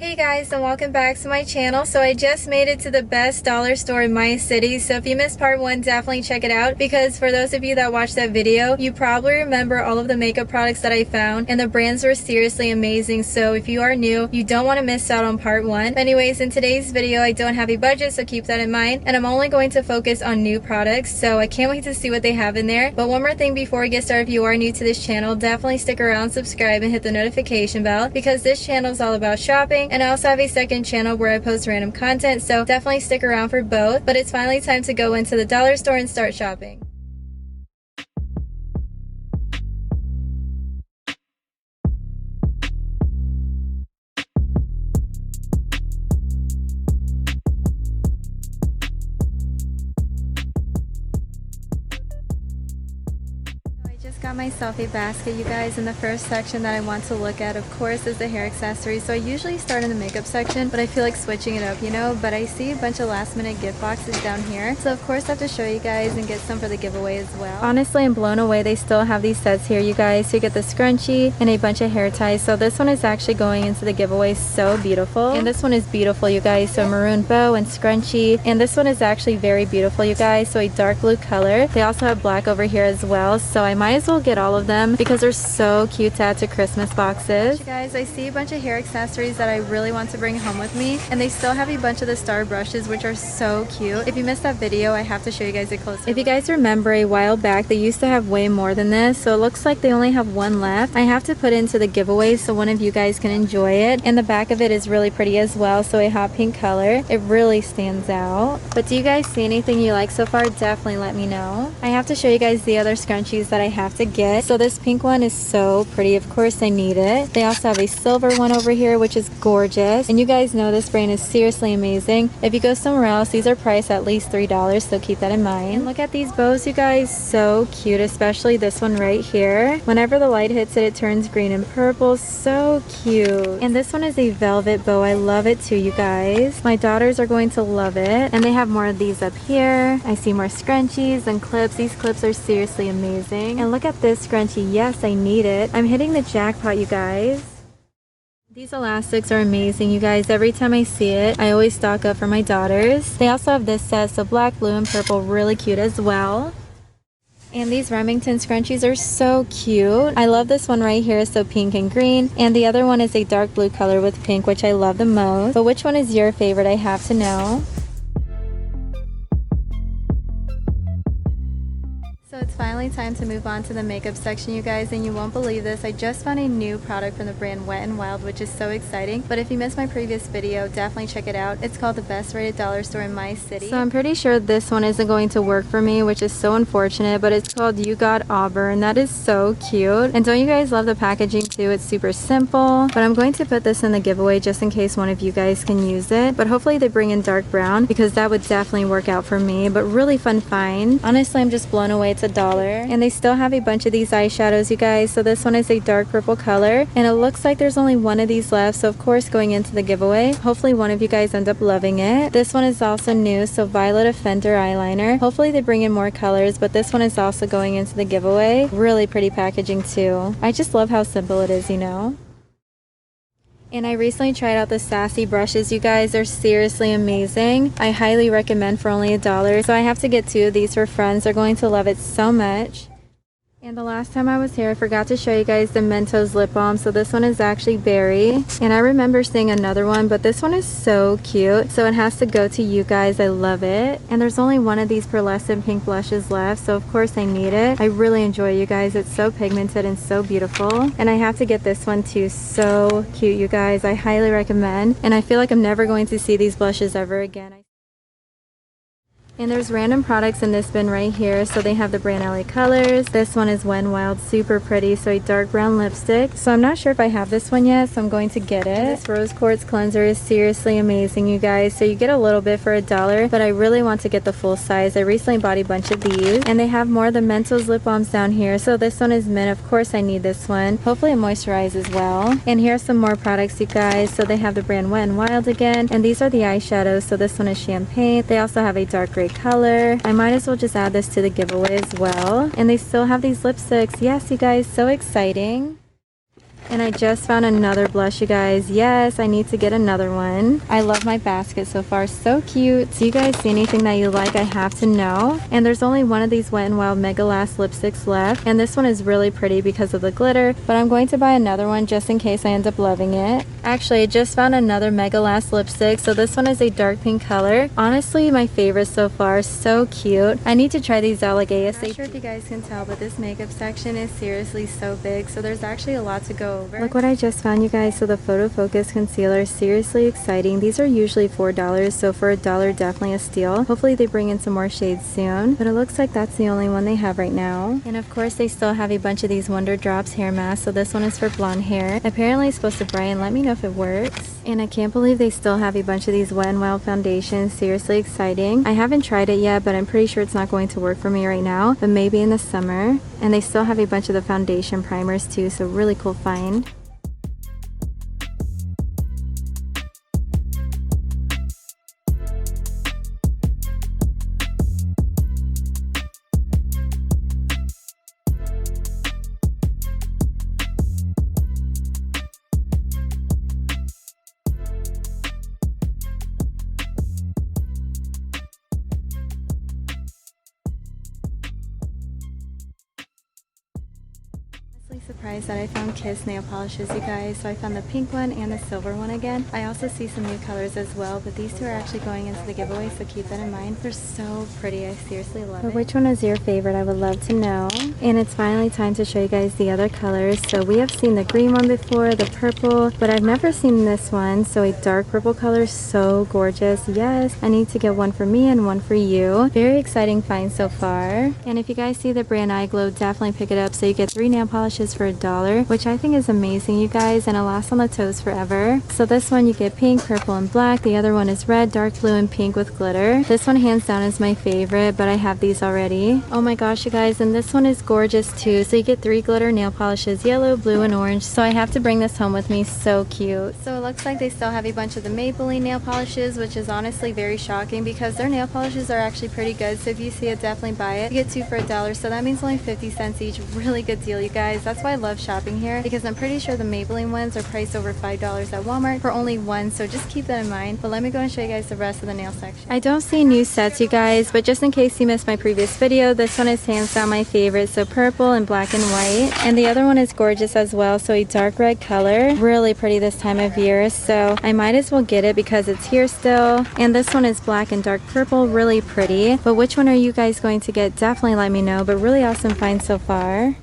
Hey guys, and welcome back to my channel. So I just made it to the best dollar store in my city, so if you missed part 1, definitely check it out, because for those of you that watched that video, you probably remember all of the makeup products that I found, and the brands were seriously amazing. So if you are new, you don't want to miss out on part 1. Anyways, in today's video I don't have a budget, so keep that in mind, and I'm only going to focus on new products, so I can't wait to see what they have in there. But one more thing before we get started, if you are new to this channel, definitely stick around, subscribe, and hit the notification bell, because this channel is all about shopping. And I also have a second channel where I post random content, so definitely stick around for both. But it's finally time to go into the dollar store and start shopping. Got myself a basket, you guys, and the first section that I want to look at, of course, is the hair accessories. So I usually start in the makeup section, but I feel like switching it up, you know. But I see a bunch of last minute gift boxes down here, so of course I have to show you guys and get some for the giveaway as well. Honestly, I'm blown away. They still have these sets here, you guys. So you get the scrunchie and a bunch of hair ties. So this one is actually going into the giveaway. So beautiful. And this one is beautiful, you guys. So maroon bow and scrunchie, and this one is actually very beautiful, you guys. So a dark blue color. They also have black over here as well, so I might as well get all of them because they're so cute to add to Christmas boxes. You guys, I see a bunch of hair accessories that I really want to bring home with me, and they still have a bunch of the star brushes, which are so cute. If you missed that video, I have to show you guys a closer look. If you guys remember, a while back they used to have way more than this, so it looks like they only have one left. I have to put it into the giveaway so one of you guys can enjoy it, and the back of it is really pretty as well. So a hot pink color, it really stands out. But do you guys see anything you like so far? Definitely let me know. I have to show you guys the other scrunchies that I have to get. So this pink one is so pretty. Of course I need it. They also have a silver one over here, which is gorgeous. And you guys know this brand is seriously amazing. If you go somewhere else, these are priced at least $3, so keep that in mind. And look at these bows, you guys. So cute, especially this one right here. Whenever the light hits it, it turns green and purple. So cute. And this one is a velvet bow. I love it too, you guys. My daughters are going to love it. And they have more of these up here. I see more scrunchies and clips. These clips are seriously amazing. And look at this scrunchie. Yes, I need it. I'm hitting the jackpot, you guys. These elastics are amazing, you guys. Every time I see it, I always stock up for my daughters. They also have this set, so black, blue, and purple, really cute as well. And these Remington scrunchies are so cute. I love this one right here, so pink and green. And the other one is a dark blue color with pink, which I love the most. But which one is your favorite? I have to know. So it's finally time to move on to the makeup section, you guys, and you won't believe this. I just found a new product from the brand Wet n Wild, which is so exciting. But if you missed my previous video, definitely check it out. It's called the best rated dollar store in my city. So I'm pretty sure this one isn't going to work for me, which is so unfortunate, but it's called You Got Auburn. That is so cute. And don't you guys love the packaging too? It's super simple. But I'm going to put this in the giveaway just in case one of you guys can use it. But hopefully they bring in dark brown, because that would definitely work out for me. But really fun find. Honestly, I'm just blown away. It's $1. And they still have a bunch of these eyeshadows, you guys. So this one is a dark purple color, and it looks like there's only one of these left, so of course going into the giveaway. Hopefully one of you guys end up loving it. This one is also new, so Violet Offender eyeliner. Hopefully they bring in more colors, but this one is also going into the giveaway. Really pretty packaging too. I just love how simple it is, you know. And I recently tried out the Sassy brushes, you guys. They're seriously amazing. I highly recommend for only $1. So I have to get 2 of these for friends. They're going to love it so much. And the last time I was here, I forgot to show you guys the Mentos Lip Balm. So this one is actually berry. And I remember seeing another one, but this one is so cute. So it has to go to you guys. I love it. And there's only one of these pearlescent pink blushes left, so of course I need it. I really enjoy it, you guys. It's so pigmented and so beautiful. And I have to get this one too. So cute, you guys. I highly recommend. And I feel like I'm never going to see these blushes ever again. And there's random products in this bin right here. So they have the brand LA Colors. This one is Wet n Wild, super pretty. So a dark brown lipstick. So I'm not sure if I have this one yet, so I'm going to get it. And this Rose Quartz cleanser is seriously amazing, you guys. So you get a little bit for $1, but I really want to get the full size. I recently bought a bunch of these. And they have more of the Mentos lip balms down here. So this one is mint. Of course I need this one. Hopefully it moisturizes well. And here's some more products, you guys. So they have the brand Wet n Wild again. And these are the eyeshadows. So this one is champagne. They also have a dark gray color. I might as well just add this to the giveaway as well. And they still have these lipsticks. Yes, you guys, so exciting. And I just found another blush, you guys. Yes, I need to get another one. I love my basket so far. So cute. Do you guys see anything that you like? I have to know. And there's only one of these Wet n Wild Megalast lipsticks left. And this one is really pretty because of the glitter. But I'm going to buy another one just in case I end up loving it. Actually, I just found another Megalast lipstick. So this one is a dark pink color. Honestly, my favorite so far. So cute. I need to try these out like ASAP. I'm not sure if you guys can tell, but this makeup section is seriously so big. So there's actually a lot to go over. Look what I just found, you guys. So the Photo Focus concealer is seriously exciting. These are usually $4, so for $1 definitely a steal. Hopefully they bring in some more shades soon, but it looks like that's the only one they have right now. And of course they still have a bunch of these Wonder Drops hair masks. So this one is for blonde hair. Apparently it's supposed to brighten. Let me know if it works. And I can't believe they still have a bunch of these Wet n Wild foundations. Seriously exciting. I haven't tried it yet, but I'm pretty sure it's not going to work for me right now, but maybe in the summer. And they still have a bunch of the foundation primers too, so really cool find. Surprised that I found Kiss nail polishes, you guys. So I found the pink one and the silver one again. I also see some new colors as well, but these two are actually going into the giveaway, so keep that in mind. They're so pretty. I seriously love it. Which one is your favorite? I would love to know. And it's finally time to show you guys the other colors. So we have seen the green one before, the purple, but I've never seen this one. So a dark purple color, so gorgeous. Yes, I need to get one for me and one for you. Very exciting find so far. And if you guys see the brand Eye Glow, definitely pick it up. So you get 3 nail polishes for $1, which I think is amazing, you guys, and it lasts on the toes forever. So this one you get pink, purple, and black. The other one is red, dark blue, and pink with glitter. This one hands down is my favorite, but I have these already. Oh my gosh, you guys, and this one is gorgeous too. So you get 3 glitter nail polishes, yellow, blue, and orange. So I have to bring this home with me. So cute. So it looks like they still have a bunch of the Maybelline nail polishes, which is honestly very shocking because their nail polishes are actually pretty good. So if you see it, definitely buy it. You get 2 for $1, so that means only 50 cents each. Really good deal, you guys. That's why I love shopping here, because I'm pretty sure the Maybelline ones are priced over $5 at Walmart for only 1, so just keep that in mind. But let me go and show you guys the rest of the nail section. I don't see new sets, you guys, but just in case you missed my previous video, this one is hands down my favorite. So purple and black and white, and the other one is gorgeous as well. So a dark red color, really pretty this time of year, so I might as well get it because it's here still. And this one is black and dark purple, really pretty. But which one are you guys going to get? Definitely let me know, but really awesome find so far.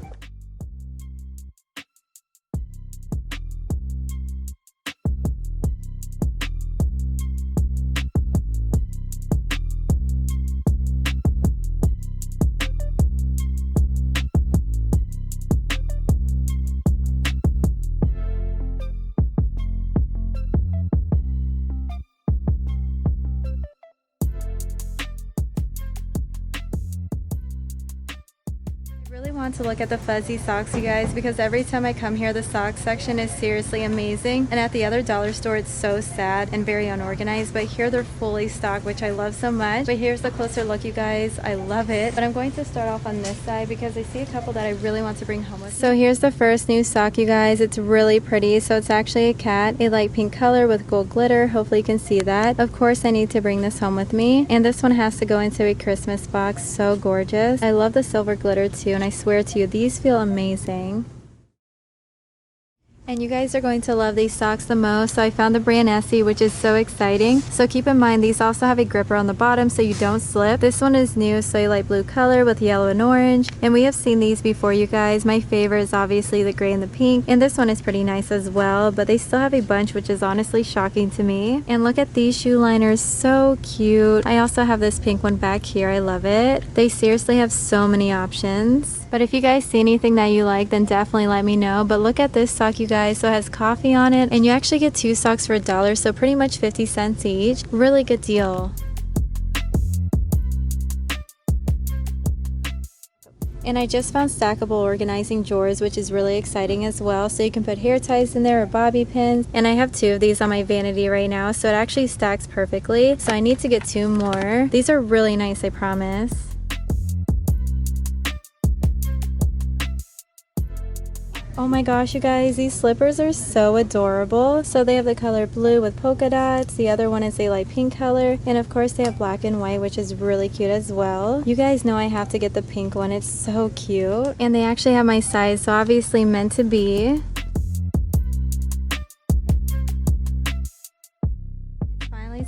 Want to look at the fuzzy socks, you guys, because every time I come here the sock section is seriously amazing, and at the other dollar store it's so sad and very unorganized, but here they're fully stocked, which I love so much. But here's a closer look, you guys. I love it, but I'm going to start off on this side because I see a couple that I really want to bring home with me. So here's the first new sock, you guys. It's really pretty. So it's actually a cat, a light pink color with gold glitter. Hopefully you can see that. Of course I need to bring this home with me, and this one has to go into a Christmas box. So gorgeous. I love the silver glitter too, and I swear to you, these feel amazing. And you guys are going to love these socks the most. So I found the brand Essie, which is so exciting. So keep in mind, these also have a gripper on the bottom so you don't slip. This one is new, so a light blue color with yellow and orange. And we have seen these before, you guys. My favorite is obviously the gray and the pink. And this one is pretty nice as well, but they still have a bunch, which is honestly shocking to me. And look at these shoe liners, so cute. I also have this pink one back here. I love it. They seriously have so many options. But if you guys see anything that you like, then definitely let me know. But look at this sock, you guys. So it has coffee on it, and you actually get 2 socks for $1, so pretty much 50 cents each. Really good deal. And I just found stackable organizing drawers, which is really exciting as well. So you can put hair ties in there or bobby pins. And I have 2 of these on my vanity right now, so it actually stacks perfectly. So I need to get 2 more. These are really nice, I promise. Oh my gosh, you guys, these slippers are so adorable. So they have the color blue with polka dots. The other one is a light pink color. And of course they have black and white, which is really cute as well. You guys know I have to get the pink one. It's so cute. And they actually have my size, so obviously meant to be.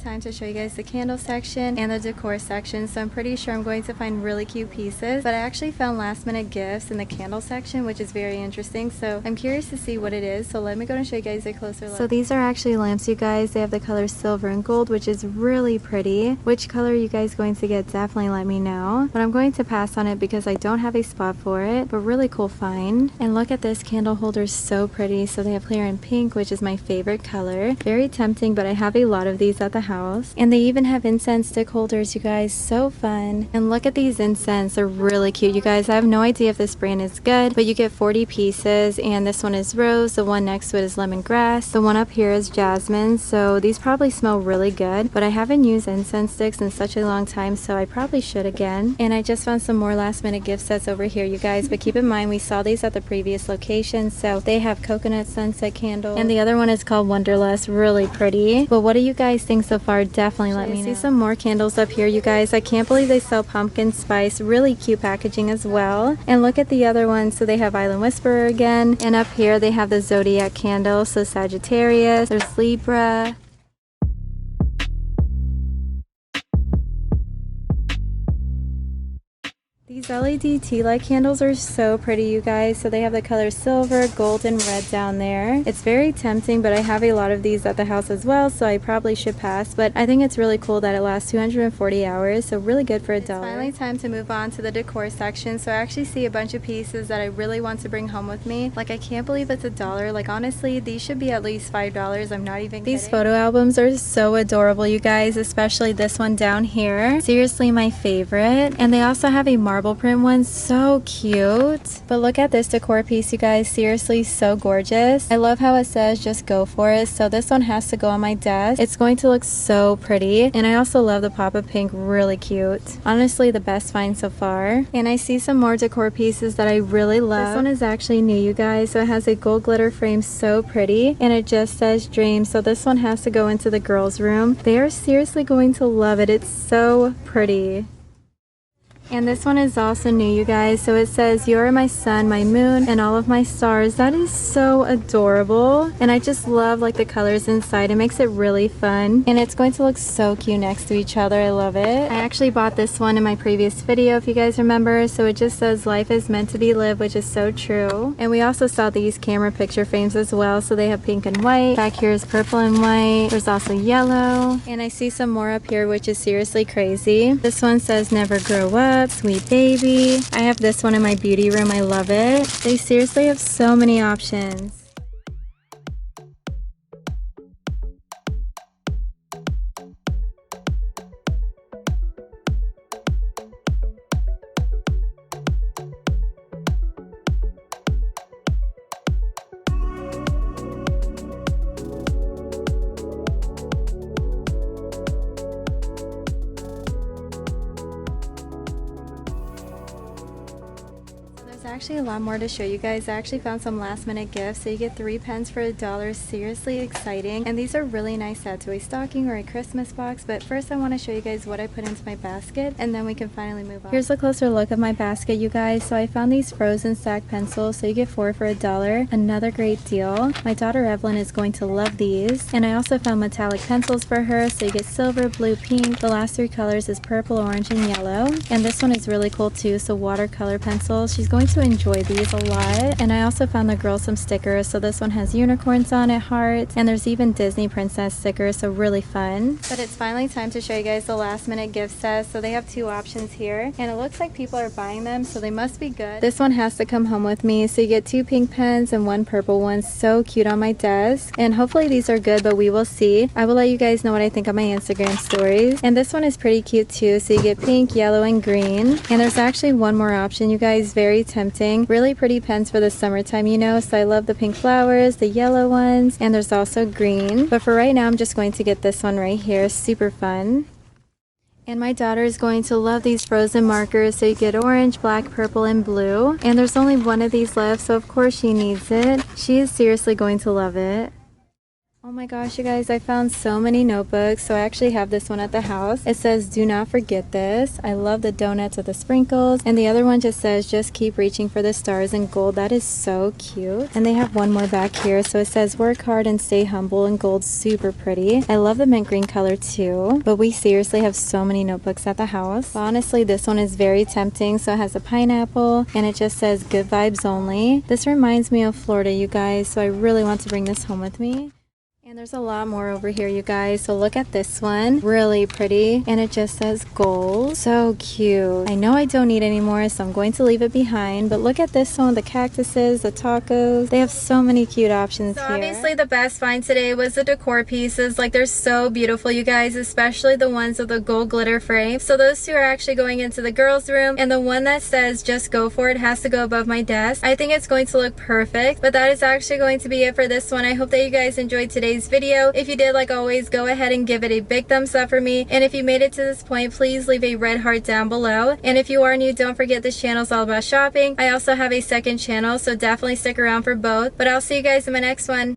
Time to show you guys the candle section and the decor section. So I'm pretty sure I'm going to find really cute pieces, but I actually found last minute gifts in the candle section, which is very interesting. So I'm curious to see what it is. So let me go and show you guys a closer look. So these are actually lamps, you guys. They have the color silver and gold, which is really pretty. Which color are you guys going to get? Definitely let me know. But I'm going to pass on it because I don't have a spot for it, but really cool find. And look at this candle holder, so pretty. So they have clear and pink, which is my favorite color. Very tempting, but I have a lot of these at the house. And they even have incense stick holders, you guys. So fun. And look at these incense. They're really cute, you guys. I have no idea if this brand is good, but you get 40 pieces, and this one is rose. The one next to it is lemongrass. The one up here is jasmine. So these probably smell really good, but I haven't used incense sticks in such a long time, so I probably should again. And I just found some more last minute gift sets over here, you guys, but keep in mind we saw these at the previous location. So they have coconut sunset candle, and the other one is called Wonderlust. Really pretty. But what do you guys think so far? Definitely let me know. I see some more candles up here, you guys. I can't believe they sell pumpkin spice. Really cute packaging as well. And look at the other ones. So they have Island Whisperer again, and up here they have the zodiac candle. So Sagittarius, there's Libra. These LED tea light candles are so pretty, you guys. So they have the color silver, gold, and red down there. It's very tempting, but I have a lot of these at the house as well, so I probably should pass. But I think it's really cool that it lasts 240 hours, so really good for $1. It's finally time to move on to the decor section. So I actually see a bunch of pieces that I really want to bring home with me. Like, I can't believe it's $1. Like, honestly, these should be at least $5. I'm not even kidding. These photo albums are so adorable, you guys, especially this one down here. Seriously, my favorite. And they also have a marble print one. So cute. But look at this decor piece, you guys. Seriously, so gorgeous. I love how it says just go for it. So this one has to go on my desk. It's going to look so pretty. And I also love the pop of pink. Really cute. Honestly, the best find so far. And I see some more decor pieces that I really love. This one is actually new, you guys. So it has a gold glitter frame. So pretty. And it just says dream. So this one has to go into the girls' room. They are seriously going to love it. It's so pretty. And this one is also new, you guys. So it says, "You are my sun, my moon, and all of my stars." That is so adorable. And I just love like the colors inside. It makes it really fun. And it's going to look so cute next to each other. I love it. I actually bought this one in my previous video, if you guys remember. So it just says, "Life is meant to be lived," which is so true. And we also saw these camera picture frames as well. So they have pink and white. Back here is purple and white. There's also yellow. And I see some more up here, which is seriously crazy. This one says, "Never grow up. Sweet baby." I have this one in my beauty room. I love it. They seriously have so many options. Actually a lot more to show you guys. I actually found some last minute gifts. So you get 3 pens for $1. Seriously exciting. And these are really nice to add to a stocking or a Christmas box. But first I want to show you guys what I put into my basket, and then we can finally move on. Here's a closer look of my basket, you guys. So I found these frozen stack pencils. So you get 4 for $1. Another great deal. My daughter Evelyn is going to love these. And I also found metallic pencils for her. So you get silver, blue, pink. The last 3 colors is purple, orange, and yellow. And this one is really cool too. So watercolor pencils. She's going to enjoy these a lot. And I also found the girls some stickers. So this one has unicorns on it, hearts, and there's even Disney princess stickers, so really fun. But it's finally time to show you guys the last minute gift set. So they have 2 options here, and it looks like people are buying them, so they must be good. This one has to come home with me. So you get 2 pink pens and 1 purple one. So cute on my desk. And hopefully these are good, but we will see. I will let you guys know what I think on my Instagram stories. And this one is pretty cute too. So you get pink, yellow, and green. And there's actually one more option, you guys. Very tempting. Really pretty pens for the summertime, you know. So I love the pink flowers, the yellow ones, and there's also green. But for right now, I'm just going to get this one right here. Super fun. And my daughter is going to love these frozen markers. So you get orange, black, purple, and blue. And there's only one of these left, so of course she needs it. She is seriously going to love it. Oh my gosh, you guys, I found so many notebooks. So I actually have this one at the house. It says, do not forget this. I love the donuts with the sprinkles. And the other one just says, just keep reaching for the stars in gold. That is so cute. And they have one more back here. So it says, work hard and stay humble in gold. Super pretty. I love the mint green color too. But we seriously have so many notebooks at the house. But honestly, this one is very tempting. So it has a pineapple and it just says, good vibes only. This reminds me of Florida, you guys. So I really want to bring this home with me. And there's a lot more over here, you guys. So look at this one. Really pretty. And it just says gold. So cute. I know I don't need any more, so I'm going to leave it behind. But look at this one. The cactuses, the tacos. They have so many cute options here. Obviously, the best find today was the decor pieces. Like, they're so beautiful, you guys. Especially the ones with the gold glitter frame. So those two are actually going into the girls' room. And the one that says just go for it has to go above my desk. I think it's going to look perfect. But that is actually going to be it for this one. I hope that you guys enjoyed today's video. If you did, like always, go ahead and give it a big thumbs up for me. And if you made it to this point, please leave a red heart down below. And if you are new, don't forget this channel is all about shopping. I also have a second channel, so definitely stick around for both. But I'll see you guys in my next one.